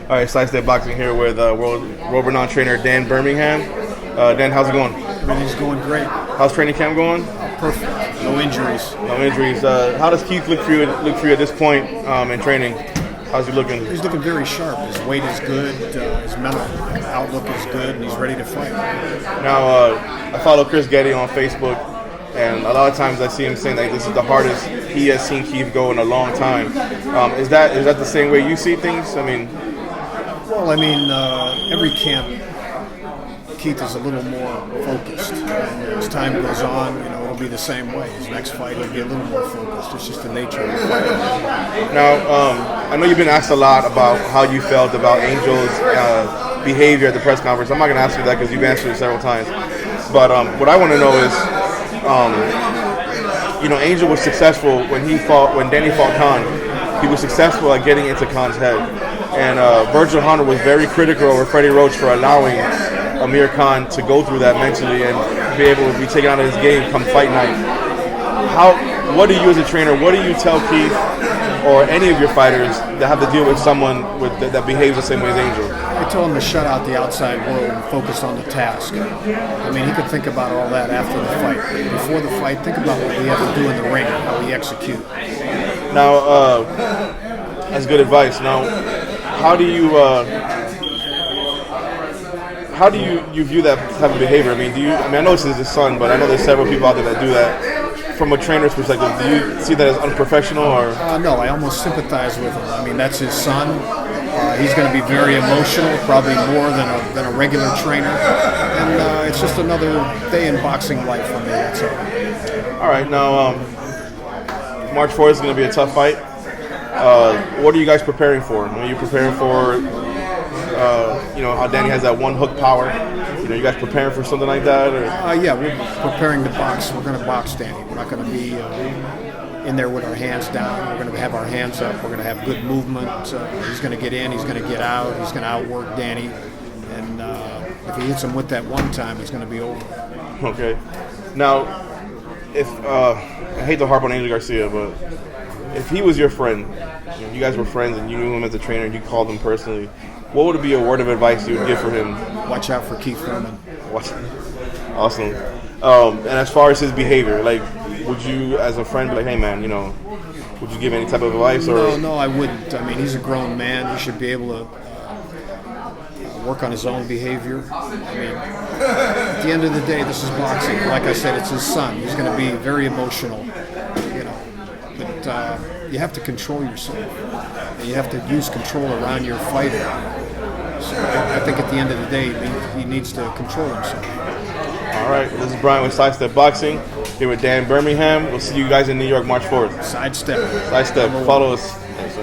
All right, Sidestep Boxing here with world-renowned trainer Dan Birmingham. Dan, how's it going? Everything's going great. How's training camp going? Perfect. No injuries. No injuries. How does Keith look for you at this point in training? How's he looking? He's looking very sharp. His weight is good. His mental outlook is good, and he's ready to fight. Now, I follow Chris Getty on Facebook, and a lot of times I see him saying that this is the hardest he has seen Keith go in a long time. Is that the same way you see things? Every camp, Keith is a little more focused. And as time goes on, it'll be the same way. His next fight will be a little more focused. It's just the nature of the fight. Now, I know you've been asked a lot about how you felt about Angel's behavior at the press conference. I'm not going to ask you that because you've answered it several times. But what I want to know is, Angel was successful when Danny fought Khan. He was successful at getting into Khan's head. And Virgil Hunter was very critical over Freddie Roach for allowing Amir Khan to go through that mentally and be able to be taken out of his game come fight night. What do you as a trainer, what do you tell Keith or any of your fighters that have to deal with someone that behaves the same way as Angel? I tell him to shut out the outside world and focus on the task. He could think about all that after the fight. Before the fight, think about what we have to do in the ring, how we execute. Now, that's good advice. Now, how do you view that type of behavior? I know this is his son, but I know there's several people out there that do that. From a trainer's perspective, do you see that as unprofessional or? No, I almost sympathize with him. That's his son. He's going to be very emotional, probably more than a regular trainer, and it's just another day in boxing life for me. That's all. All right, now March 4th is going to be a tough fight. What are you guys preparing for? Are you preparing for, how Danny has that one hook power? You guys preparing for something like that? Or? Yeah, we're preparing to box. We're going to box Danny. We're not going to be in there with our hands down. We're going to have our hands up. We're going to have good movement. He's going to get in. He's going to get out. He's going to outwork Danny. And if he hits him with that one time, it's going to be over. Okay. Now, if I hate to harp on Danny Garcia, but if he was your friend, you guys were friends and you knew him as a trainer and you called him personally, what would be a word of advice you would give for him? Watch out for Keith Thurman. Awesome. And as far as his behavior, would you, as a friend, be like, hey man, would you give any type of advice? Or? No, I wouldn't. He's a grown man. He should be able to work on his own behavior. At the end of the day, this is boxing. Like I said, it's his son. He's going to be very emotional, But you have to control yourself. And you have to use control around your fighter. So I think at the end of the day, he needs to control himself. All right, this is Brian with Sidestep Boxing, here with Dan Birmingham. We'll see you guys in New York March 4th. Sidestep. Follow us. Thanks,